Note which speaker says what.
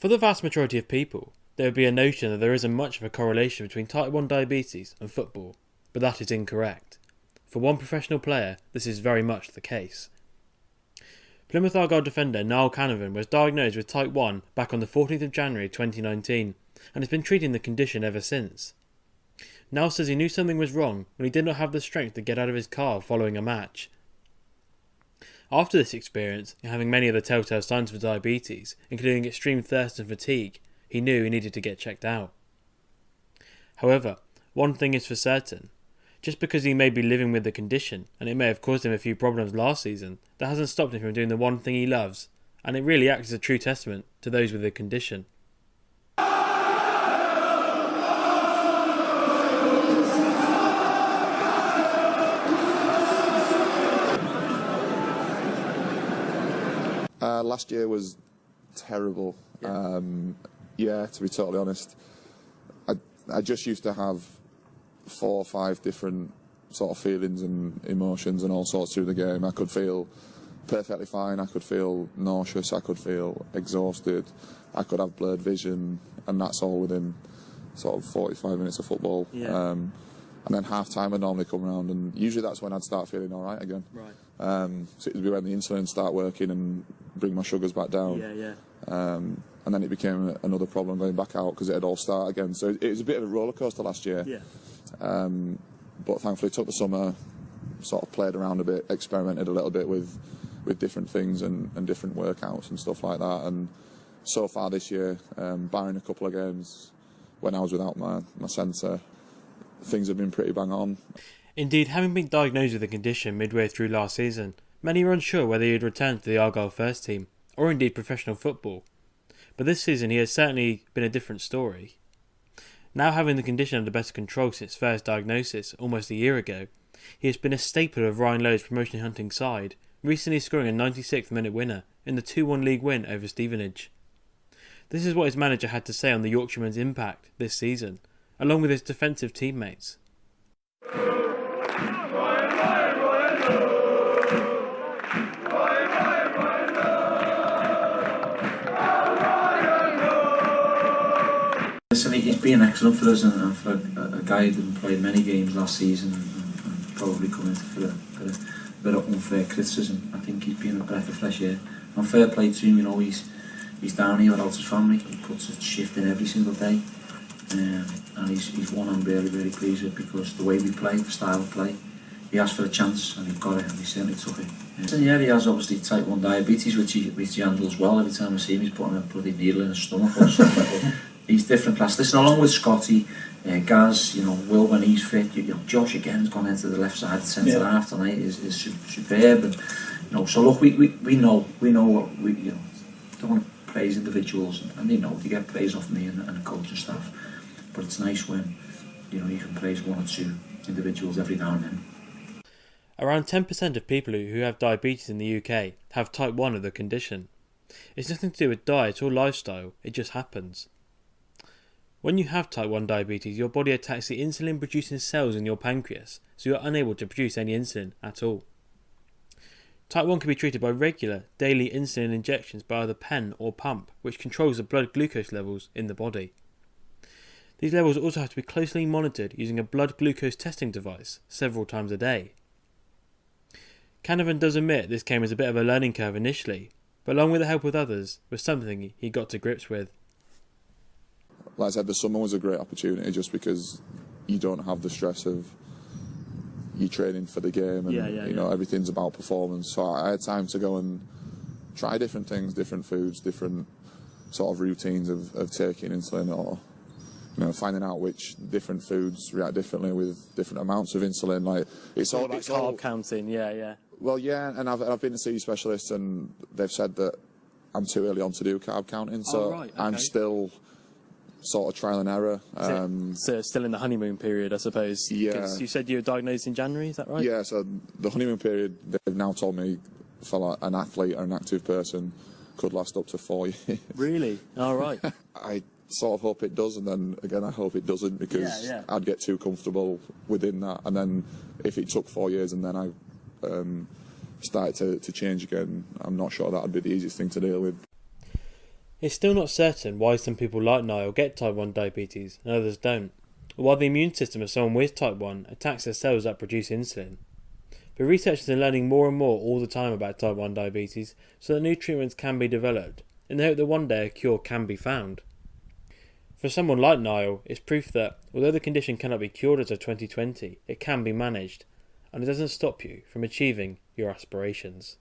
Speaker 1: For the vast majority of people, there would be a notion that there isn't much of a correlation between type 1 diabetes and football, but that is incorrect. For one professional player, this is very much the case. Plymouth Argyle defender Niall Canavan was diagnosed with type 1 back on the 14th of January 2019 and has been treating the condition ever since. Niall says he knew something was wrong when he did not have the strength to get out of his car following a match. After this experience, and having many of the telltale signs of diabetes, including extreme thirst and fatigue, he knew he needed to get checked out. However, one thing is for certain. Just because he may be living with the condition, and it may have caused him a few problems last season, that hasn't stopped him from doing the one thing he loves, and it really acts as a true testament to those with the condition.
Speaker 2: Last year was terrible. To be totally honest. I just used to have 4 or 5 different sort of feelings and emotions and all sorts through the game. I could feel perfectly fine, I could feel nauseous, I could feel exhausted, I could have blurred vision, and that's all within sort of 45 minutes of football. And then half time would normally come around, and usually that's when I'd start feeling all right again. So it would be when the insulin start working and bring my sugars back down. And then it became another problem going back out because it'd all start again. So it was a bit of a roller coaster last year. But thankfully took the summer, sort of played around a bit, experimented a little bit with different things and different workouts and stuff like that. And so far this year, barring a couple of games when I was without my sensor, things have been pretty bang on.
Speaker 1: Indeed, having been diagnosed with the condition midway through last season, many were unsure whether he would return to the Argyle first team, or indeed professional football. But this season he has certainly been a different story. Now having the condition under better control since first diagnosis almost a year ago, he has been a staple of Ryan Lowe's promotion hunting side, recently scoring a 96th minute winner in the 2-1 league win over Stevenage. This is what his manager had to say on the Yorkshireman's impact this season, along with his defensive teammates.
Speaker 3: He's been excellent for us, and for a guy who didn't play many games last season and probably coming for a bit of unfair criticism. I think he's been a breath of fresh air. And fair play to him, you know, he's down here without his family. He puts a shift in every single day, and he's one I'm really, really pleased with, because the way we play, the style of play, he asked for a chance and he got it, and he certainly took it. And he has obviously type 1 diabetes, which he handles well. Every time I see him, he's putting a bloody needle in his stomach or something. He's different class. Listen, along with Scotty, Gaz, you know, Will when he's fit, you know, Josh again's gone into the left side centre half tonight is superb, and you know, so look, we know what we, you know, don't want to praise individuals, and they know they get praise off me and the coaching staff, but it's nice when, you know, you can praise 1 or 2 individuals every now and then.
Speaker 1: Around 10% of people who have diabetes in the UK have type 1 of the condition. It's nothing to do with diet or lifestyle, it just happens. When you have type 1 diabetes, your body attacks the insulin producing cells in your pancreas, so you are unable to produce any insulin at all. Type 1 can be treated by regular, daily insulin injections by either pen or pump, which controls the blood glucose levels in the body. These levels also have to be closely monitored using a blood glucose testing device several times a day. Canavan does admit this came as a bit of a learning curve initially, but along with the help of others, was something he got to grips with.
Speaker 2: Like I said, the summer was a great opportunity just because you don't have the stress of you training for the game, and you know, everything's about performance. So I had time to go and try different things, different foods, different sort of routines of taking insulin, or you know, finding out which different foods react differently with different amounts of insulin. Like it's all about
Speaker 1: carb counting,
Speaker 2: Well, yeah, and I've been to see specialists, and they've said that I'm too early on to do carb counting, so I'm still sort of trial and error.
Speaker 1: So still in the honeymoon period, I suppose.
Speaker 2: Yeah.
Speaker 1: You said you were diagnosed in January, is that right?
Speaker 2: Yeah, so the honeymoon period, they've now told me for like an athlete or an active person could last up to 4 years.
Speaker 1: Really? All right.
Speaker 2: I sort of hope it does, and then again I hope it doesn't, because I'd get too comfortable within that, and then if it took 4 years and then I started to change again, I'm not sure that would be the easiest thing to deal with.
Speaker 1: It's still not certain why some people like Niall get type 1 diabetes and others don't, or why the immune system of someone with type 1 attacks the cells that produce insulin. But researchers are learning more and more all the time about type 1 diabetes so that new treatments can be developed, in the hope that one day a cure can be found. For someone like Niall, it's proof that, although the condition cannot be cured as of 2020, it can be managed, and it doesn't stop you from achieving your aspirations.